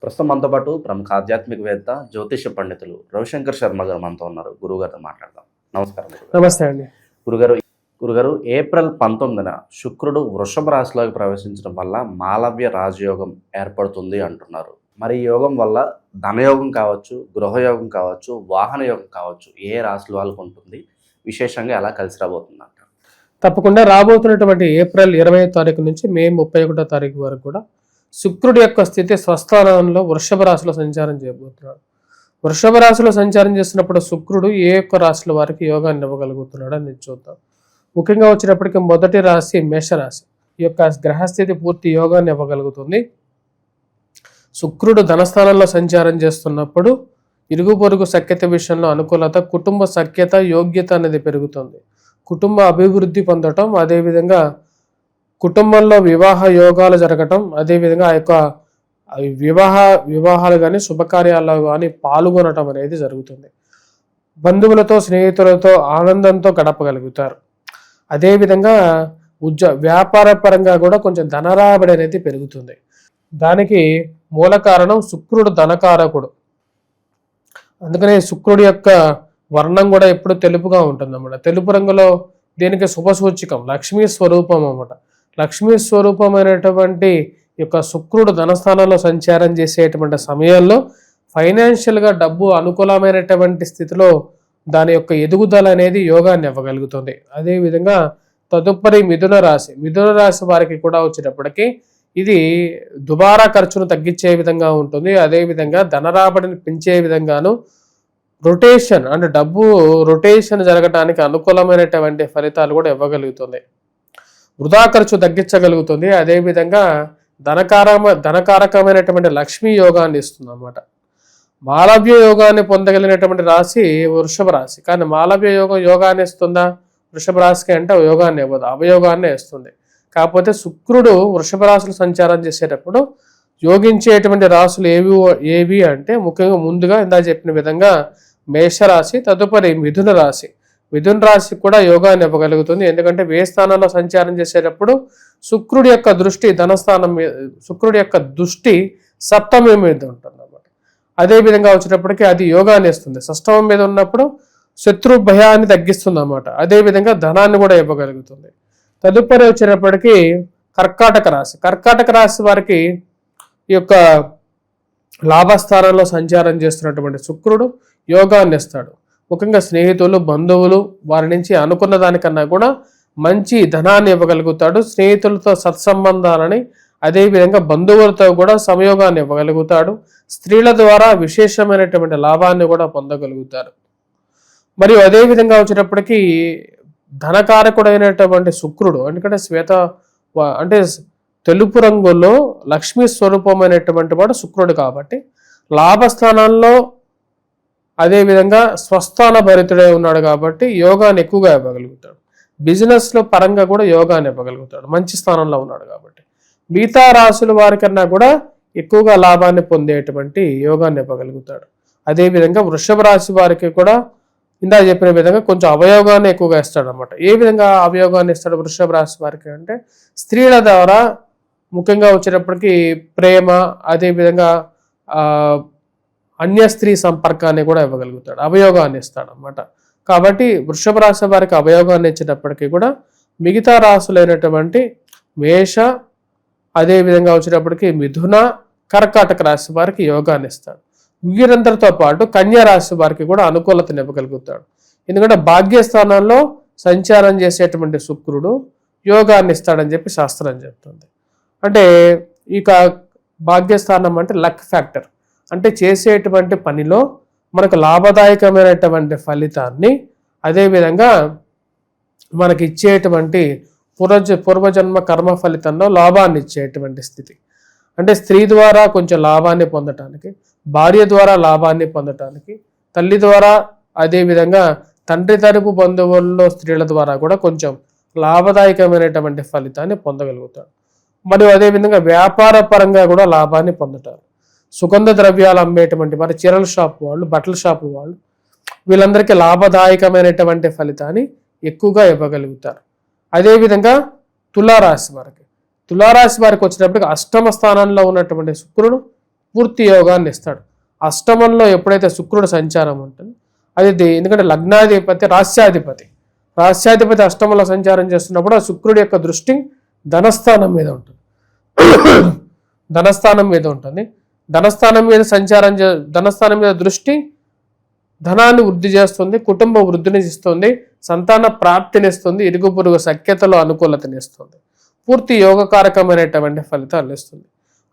ప్రస్తుతం మనతో పాటు ప్రముఖ ఆధ్యాత్మికవేత్త జ్యోతిష పండితులు రవిశంకర్ శర్మ గారు మనతో ఉన్నారు. గురువుగారితో మాట్లాడదాం. నమస్కారం గురుగారు. నమస్తే అండి. గురుగారు ఏప్రిల్ 19న శుక్రుడు వృషభ రాశిలోకి ప్రవేశించడం వల్ల మాలవ్య రాజయోగం ఏర్పడుతుంది అంటున్నారు. మరి ఈ యోగం వల్ల ధనయోగం కావచ్చు, గృహయోగం కావచ్చు, వాహన యోగం కావచ్చు, ఏ రాశుల వాళ్ళకు ఉంటుంది, విశేషంగా ఎలా కలిసి రాబోతుంది అంటారు? తప్పకుండా రాబోతున్నటువంటి ఏప్రిల్ 20వ తారీఖు నుంచి మే 31వ తారీఖు వరకు కూడా శుక్రుడి యొక్క స్థితి స్వస్థానంలో వృషభ రాశిలో సంచారం చేయబోతున్నాడు. వృషభ రాశిలో సంచారం చేస్తున్నప్పుడు శుక్రుడు ఏ ఒక్క రాశుల వారికి యోగాన్ని ఇవ్వగలుగుతున్నాడు అని చూద్దాం. ముఖ్యంగా వచ్చినప్పటికీ మొదటి రాశి మేషరాశి. ఈ యొక్క గ్రహస్థితి పూర్తి యోగాన్ని ఇవ్వగలుగుతుంది. శుక్రుడు ధనస్థానంలో సంచారం చేస్తున్నప్పుడు ఇరుగు పొరుగు సఖ్యత విషయంలో అనుకూలత, కుటుంబ సఖ్యత, యోగ్యత అనేది పెరుగుతుంది. కుటుంబ అభివృద్ధి పొందటం, అదేవిధంగా కుటుంబంలో వివాహ యోగాలు జరగటం, అదేవిధంగా ఆ యొక్క వివాహాలు కానీ శుభకార్యాల్లో కానీ పాల్గొనటం అనేది జరుగుతుంది. బంధువులతో స్నేహితులతో ఆనందంతో గడపగలుగుతారు. అదేవిధంగా వ్యాపార పరంగా కూడా కొంచెం ధనరాబడి అనేది పెరుగుతుంది. దానికి మూల కారణం శుక్రుడు ధనకారకుడు. అందుకనే శుక్రుడి యొక్క వర్ణం కూడా ఎప్పుడు తెలుపుగా ఉంటుంది అన్నమాట. తెలుపు రంగులో దీనికి శుభసూచికం, లక్ష్మీ స్వరూపం అన్నమాట. లక్ష్మీ స్వరూపమైనటువంటి యొక్క శుక్రుడు ధనస్థానంలో సంచారం చేసేటువంటి సమయంలో ఫైనాన్షియల్గా డబ్బు అనుకూలమైనటువంటి స్థితిలో దాని యొక్క ఎదుగుదల అనేది యోగాన్ని ఇవ్వగలుగుతుంది. అదేవిధంగా తదుపరి మిథున రాశి వారికి కూడా వచ్చేటప్పటికి ఇది దుబారా ఖర్చును తగ్గించే విధంగా ఉంటుంది. అదేవిధంగా ధనరాబడిని పెంచే విధంగాను రొటేషన్ అంటే డబ్బు రొటేషన్ జరగడానికి అనుకూలమైనటువంటి ఫలితాలు కూడా ఇవ్వగలుగుతుంది. వృధా ఖర్చు తగ్గించగలుగుతుంది. అదేవిధంగా ధనకారకమైనటువంటి లక్ష్మీ యోగాన్ని ఇస్తుంది అన్నమాట. మాలవ్య యోగాన్ని పొందగలిగినటువంటి రాశి వృషభ రాశి. కానీ మాలవ్య యోగాన్ని ఇస్తుందా వృషభ రాశికి అంటే యోగాన్ని ఇవ్వదు, అవయోగాన్ని ఇస్తుంది. కాకపోతే శుక్రుడు వృషభ రాశులు సంచారం చేసేటప్పుడు యోగించేటువంటి రాశులు ఏవి అంటే ముఖ్యంగా ముందుగా ఇందా చెప్పిన విధంగా మేషరాశి, తదుపరి మిథున రాశి. మిథున రాశి కూడా యోగాన్ని ఇవ్వగలుగుతుంది. ఎందుకంటే వ్యయ స్థానంలో సంచారం చేసేటప్పుడు శుక్రుడి యొక్క దృష్టి ధనస్థానం మీద, శుక్రుడి యొక్క దృష్టి సప్తమం మీద ఉంటుంది అన్నమాట. అదేవిధంగా వచ్చేటప్పటికి అది యోగాన్ని ఇస్తుంది. షష్టమం మీద ఉన్నప్పుడు శత్రు భయాన్ని తగ్గిస్తుంది అన్నమాట. అదేవిధంగా ధనాన్ని కూడా ఇవ్వగలుగుతుంది. తదుపరి వచ్చేటప్పటికి కర్కాటక రాశి వారికి ఈ యొక్క లాభస్థానంలో సంచారం చేస్తున్నటువంటి శుక్రుడు యోగాన్ని ఇస్తాడు. ముఖ్యంగా స్నేహితులు, బంధువులు వారి నుంచి అనుకున్న దానికన్నా కూడా మంచి ధనాన్ని ఇవ్వగలుగుతాడు. స్నేహితులతో సత్సంబంధాలని, అదేవిధంగా బంధువులతో కూడా సంయోగాన్ని ఇవ్వగలుగుతాడు. స్త్రీల ద్వారా విశేషమైనటువంటి లాభాన్ని కూడా పొందగలుగుతారు. మరియు అదేవిధంగా వచ్చేటప్పటికి ధనకారకుడైనటువంటి శుక్రుడు ఎందుకంటే అంటే తెలుపు రంగులో లక్ష్మీ స్వరూపమైనటువంటి వాడు శుక్రుడు కాబట్టి లాభస్థానాల్లో అదేవిధంగా స్వస్థాన భరితుడై ఉన్నాడు కాబట్టి యోగాన్ని ఎక్కువగా ఇవ్వగలుగుతాడు. బిజినెస్లో పరంగా కూడా యోగాన్ని ఇవ్వగలుగుతాడు, మంచి స్థానంలో ఉన్నాడు కాబట్టి. మిగతా రాశుల వారికన్నా కూడా ఎక్కువగా లాభాన్ని పొందేటువంటి యోగాన్ని ఇవ్వగలుగుతాడు. అదేవిధంగా వృషభ రాశి వారికి కూడా ఇందా చెప్పిన విధంగా కొంచెం అవయోగాన్ని ఎక్కువగా ఇస్తాడు అనమాట. ఏ విధంగా అవయోగాన్ని ఇస్తాడు వృషభ రాశి వారికి అంటే స్త్రీల ద్వారా ముఖ్యంగా వచ్చేటప్పటికి ప్రేమ, అదేవిధంగా అన్య స్త్రీ సంపర్కాన్ని కూడా ఇవ్వగలుగుతాడు, అవయోగాన్ని ఇస్తాడు అన్నమాట. కాబట్టి వృషభ రాశి వారికి అవయోగాన్ని ఇచ్చేటప్పటికీ కూడా మిగతా రాశులైనటువంటి మేష, అదేవిధంగా వచ్చేటప్పటికి మిథున, కర్కాటక రాశి వారికి యోగాన్ని ఇస్తాడు. వీరందరితో పాటు కన్యా రాశి వారికి కూడా అనుకూలతను ఇవ్వగలుగుతాడు. ఎందుకంటే భాగ్యస్థానంలో సంచారం చేసేటువంటి శుక్రుడు యోగాన్ని ఇస్తాడని చెప్పి శాస్త్రం చెప్తుంది. అంటే ఇక భాగ్యస్థానం అంటే లక్ ఫ్యాక్టర్, అంటే చేసేటువంటి పనిలో మనకు లాభదాయకమైనటువంటి ఫలితాన్ని, అదేవిధంగా మనకి ఇచ్చేటువంటి పూర్వజన్మ కర్మ ఫలితంలో లాభాన్ని ఇచ్చేటువంటి స్థితి. అంటే స్త్రీ ద్వారా కొంచెం లాభాన్ని పొందటానికి, భార్య ద్వారా లాభాన్ని పొందటానికి, తల్లి ద్వారా, అదేవిధంగా తండ్రి తరపు బంధువుల్లో స్త్రీల ద్వారా కూడా కొంచెం లాభదాయకమైనటువంటి ఫలితాన్ని పొందగలుగుతాడు. మరియు అదేవిధంగా వ్యాపార పరంగా కూడా లాభాన్ని పొందుతారు. సుగంధ ద్రవ్యాలు అమ్మేటువంటి వారు, చీరల షాపు వాళ్ళు, బట్టల షాపు వాళ్ళు, వీళ్ళందరికీ లాభదాయకమైనటువంటి ఫలితాన్ని ఎక్కువగా ఇవ్వగలుగుతారు. అదేవిధంగా తులారాశి వారికి వచ్చినప్పటికి అష్టమ స్థానంలో ఉన్నటువంటి శుక్రుడు పూర్తి యోగాన్ని ఇస్తాడు. అష్టమంలో ఎప్పుడైతే శుక్రుడు సంచారం ఉంటుంది అది ఎందుకంటే లగ్నాధిపతి రాస్యాధిపతి అష్టమంలో సంచారం చేస్తున్నప్పుడు ఆ శుక్రుడి యొక్క దృష్టి ధనస్థానం మీద ఉంటుంది. ధనస్థానం మీద దృష్టి ధనాన్ని వృద్ధి చేస్తుంది, కుటుంబ వృద్ధిని ఇస్తుంది, సంతాన ప్రాప్తినిస్తుంది, ఇరుగు పొరుగు సఖ్యతలో అనుకూలతనిస్తుంది, పూర్తి యోగకారకమైనటువంటి ఫలితాలు ఇస్తుంది.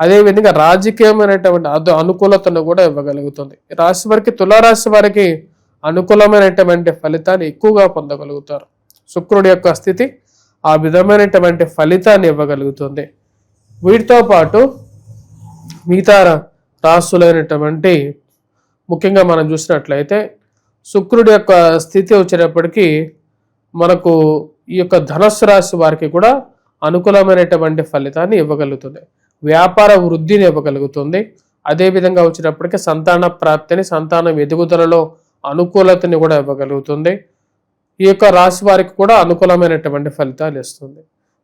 అదేవిధంగా రాజకీయమైనటువంటి అనుకూలతను కూడా ఇవ్వగలుగుతుంది. రాశి వారికి, తులారాశి వారికి అనుకూలమైనటువంటి ఫలితాన్ని ఎక్కువగా పొందగలుగుతారు. శుక్రుడి యొక్క స్థితి ఆ విధమైనటువంటి ఫలితాన్ని ఇవ్వగలుగుతుంది. వీటితో పాటు మిగతా రాశులైనటువంటి ముఖ్యంగా మనం చూసినట్లయితే శుక్రుడి యొక్క స్థితి వచ్చేటప్పటికీ మనకు ఈ యొక్క ధనుస్సు రాశి వారికి కూడా అనుకూలమైనటువంటి ఫలితాన్ని ఇవ్వగలుగుతుంది. వ్యాపార వృద్ధిని ఇవ్వగలుగుతుంది. అదేవిధంగా వచ్చేటప్పటికి సంతాన ప్రాప్తిని, సంతానం ఎదుగుదలలో అనుకూలతని కూడా ఇవ్వగలుగుతుంది. ఈ యొక్క రాశి వారికి కూడా అనుకూలమైనటువంటి ఫలితాలు ఇస్తుంది.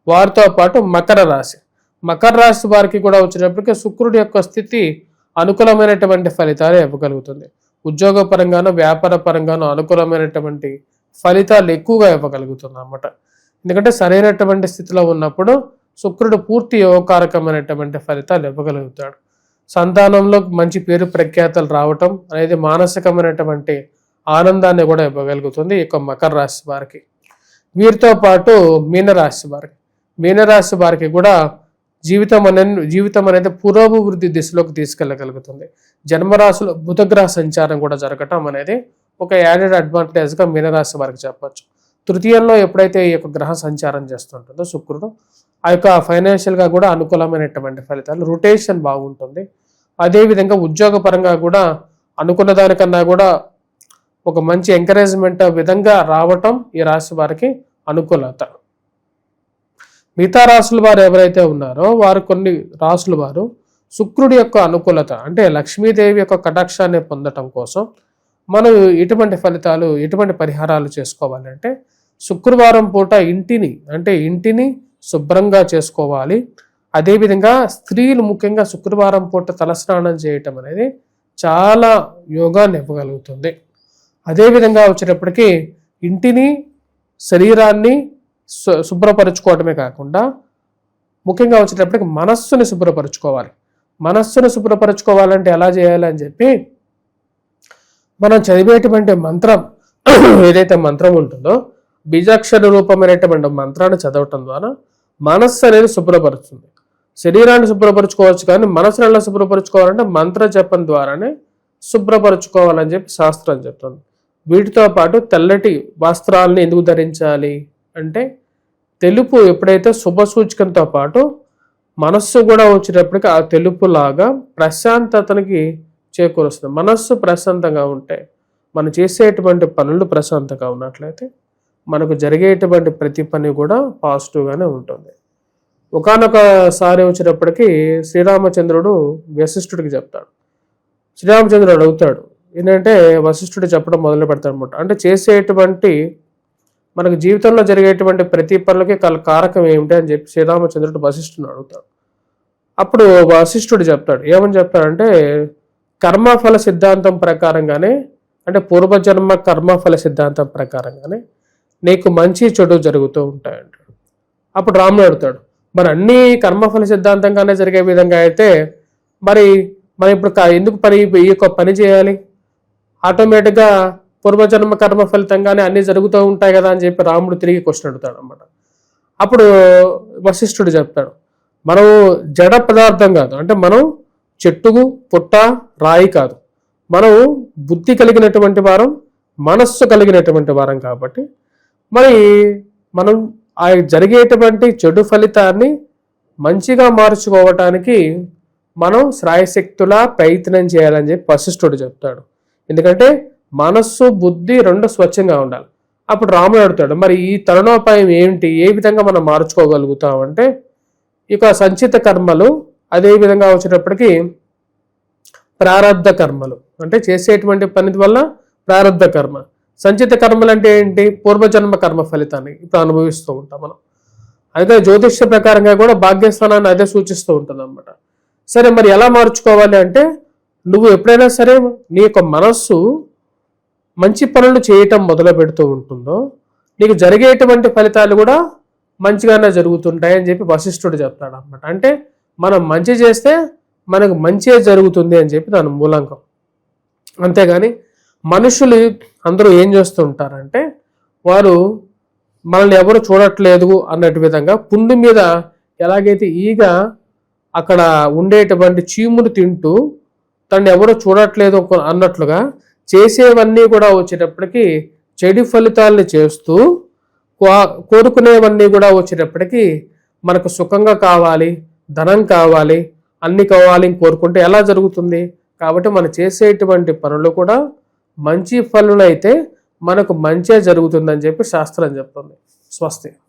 వారితో పాటు మకర రాశి వారికి కూడా వచ్చేటప్పటికి శుక్రుడి యొక్క స్థితి అనుకూలమైనటువంటి ఫలితాలు ఇవ్వగలుగుతుంది. ఉద్యోగ పరంగానూ వ్యాపార పరంగానూ అనుకూలమైనటువంటి ఫలితాలు ఎక్కువగా ఇవ్వగలుగుతుంది అన్నమాట. ఎందుకంటే సరైనటువంటి స్థితిలో ఉన్నప్పుడు శుక్రుడు పూర్తి యోగకారకమైనటువంటి ఫలితాలు ఇవ్వగలుగుతాడు. సంతానంలో మంచి పేరు ప్రఖ్యాతలు రావటం అనేది మానసికమైనటువంటి ఆనందాన్ని కూడా ఇవ్వగలుగుతుంది ఈ యొక్క మకర రాశి వారికి. వీరితో పాటు మీనరాశి వారికి కూడా జీవితం అనేది పురోభివృద్ధి దిశలోకి తీసుకెళ్ళగలుగుతుంది. జన్మరాశిలో బుధగ్రహ సంచారం కూడా జరగటం అనేది ఒక యాడెడ్ అడ్వాంటేజ్గా మీనరాశి వారికి చెప్పచ్చు. తృతీయంలో ఎప్పుడైతే ఈ యొక్క గ్రహ సంచారం చేస్తుంటుందో శుక్రుడు, ఆ యొక్క ఫైనాన్షియల్గా కూడా అనుకూలమైనటువంటి ఫలితాలు, రొటేషన్ బాగుంటుంది. అదేవిధంగా ఉద్యోగ పరంగా కూడా అనుకున్న దానికన్నా కూడా ఒక మంచి ఎంకరేజ్మెంట్ విధంగా రావటం ఈ రాశి వారికి అనుకూలత. మిగతా రాశుల వారు ఎవరైతే ఉన్నారో కొన్ని రాశుల వారు శుక్రుడి యొక్క అనుకూలత అంటే లక్ష్మీదేవి యొక్క కటాక్షాన్ని పొందటం కోసం మనం ఎటువంటి పరిహారాలు చేసుకోవాలంటే శుక్రవారం పూట ఇంటిని శుభ్రంగా చేసుకోవాలి. అదేవిధంగా స్త్రీలు ముఖ్యంగా శుక్రవారం పూట తలస్నానం చేయటం అనేది చాలా యోగాన్ని ఇవ్వగలుగుతుంది. అదేవిధంగా వచ్చేటప్పటికి ఇంటిని, శరీరాన్ని శుభ్రపరచుకోవటమే కాకుండా ముఖ్యంగా వచ్చేటప్పటికి మనస్సుని శుభ్రపరచుకోవాలంటే ఎలా చేయాలి అని చెప్పి మనం చదివేటువంటి మంత్రం ఏదైతే మంత్రం ఉంటుందో బీజాక్షర రూపమైనటువంటి మంత్రాన్ని చదవటం ద్వారా మనస్సు అనేది శుభ్రపరుస్తుంది. శరీరాన్ని శుభ్రపరచుకోవచ్చు, కానీ మనసును ఎలా శుభ్రపరచుకోవాలంటే మంత్ర జపం ద్వారానే శుభ్రపరచుకోవాలని చెప్పి శాస్త్రం చెప్తుంది. వీటితో పాటు తెల్లటి వస్త్రాలని ఎందుకు ధరించాలి అంటే తెలుపు ఎప్పుడైతే శుభ సూచకంతో పాటు మనస్సు కూడా వచ్చేటప్పటికి ఆ తెలుపులాగా ప్రశాంతతనికి చేకూరుస్తుంది. మనస్సు ప్రశాంతంగా ఉంటే మనం చేసేటువంటి పనులు ప్రశాంతంగా ఉన్నట్లయితే మనకు జరిగేటువంటి ప్రతి పని కూడా పాజిటివ్గానే ఉంటుంది. ఒకానొకసారి వచ్చేటప్పటికి శ్రీరామచంద్రుడు వశిష్ఠుడికి చెప్తాడు. శ్రీరామచంద్రుడు అడుగుతాడు ఏంటంటే వశిష్ఠుడు చెప్పడం మొదలు పెడతాడు అనమాట. అంటే చేసేటువంటి మనకు జీవితంలో జరిగేటువంటి ప్రతి పనులకి కారకం ఏమిటి అని చెప్పి శ్రీరామచంద్రుడు వశిష్ఠుడిని అడుగుతాడు. అప్పుడు వశిష్ఠుడు చెప్తాడు, ఏమని చెప్తాడంటే కర్మఫల సిద్ధాంతం ప్రకారంగానే, అంటే పూర్వజన్మ కర్మఫల సిద్ధాంతం ప్రకారంగానే నీకు మంచి చెడు జరుగుతూ ఉంటాయంటాడు. అప్పుడు రాముడు అడుగుతాడు, మరి అన్ని కర్మఫల సిద్ధాంతంగానే జరిగే విధంగా అయితే మరి మనం ఇప్పుడు ఎందుకు ఈ యొక్క పని చేయాలి? ఆటోమేటిక్గా పూర్వజన్మ కర్మ ఫలితంగానే అన్ని జరుగుతూ ఉంటాయి కదా అని చెప్పి రాముడు తిరిగి క్వశ్చన్ అడుగుతాడు అనమాట. అప్పుడు వశిష్ఠుడు చెప్తాడు, మనం జడ పదార్థం కాదు, అంటే మనం చెట్టుకు పుట్ట రాయి కాదు, మనం బుద్ధి కలిగినటువంటి వారం, మనస్సు కలిగినటువంటి వారం. కాబట్టి మరి మనం ఆ జరిగేటువంటి చెడు ఫలితాన్ని మంచిగా మార్చుకోవటానికి మనం శ్రాయశక్తులా ప్రయత్నం చేయాలని చెప్పి వశిష్ఠుడు చెప్తాడు. ఎందుకంటే మనస్సు బుద్ధి రెండు స్వచ్ఛంగా ఉండాలి. అప్పుడు రాముడు అడుగుతాడు, మరి ఈ తరుణోపాయం ఏంటి, ఏ విధంగా మనం మార్చుకోగలుగుతాం అంటే ఇక సంచిత కర్మలు, అదేవిధంగా వచ్చేటప్పటికి ప్రారబ్ధ కర్మలు, అంటే చేసేటువంటి పని వల్ల ప్రారబ్ధ కర్మ. సంచిత కర్మలు అంటే ఏంటి? పూర్వజన్మ కర్మ ఫలితాన్ని ఇప్పుడు అనుభవిస్తూ ఉంటాం మనం. అయితే జ్యోతిష్య ప్రకారంగా కూడా భాగ్యస్థానాన్ని అదే సూచిస్తూ ఉంటుంది అన్నమాట. సరే మరి ఎలా మార్చుకోవాలి అంటే, నువ్వు ఎప్పుడైనా సరే నీ యొక్క మనస్సు మంచి పనులు చేయటం మొదలు పెడుతూ ఉంటుందో నీకు జరిగేటువంటి ఫలితాలు కూడా మంచిగానే జరుగుతుంటాయి అని చెప్పి వశిష్ఠుడు చెప్తాడు అనమాట. అంటే మనం మంచి చేస్తే మనకు మంచే జరుగుతుంది అని చెప్పి దాని మూలాంకం. అంతేగాని మనుషులు అందరూ ఏం చేస్తూ ఉంటారంటే, వారు మనల్ని ఎవరు చూడట్లేదు అన్నట్టు విధంగా పుండు మీద ఎలాగైతే ఈగ అక్కడ ఉండేటువంటి చీములు తింటూ తను ఎవరు చూడట్లేదు అన్నట్లుగా చేసేవన్నీ కూడా వచ్చేటప్పటికి చెడు ఫలితాలని చేస్తూ కోరుకునేవన్నీ కూడా వచ్చేటప్పటికి మనకు సుఖంగా కావాలి, ధనం కావాలి, అన్ని కావాలి కోరుకుంటే ఎలా జరుగుతుంది? కాబట్టి మనం చేసేటువంటి పనులు కూడా మంచి పనులు అయితే మనకు మంచే జరుగుతుందని చెప్పి శాస్త్రం చెప్తుంది. స్వస్తి.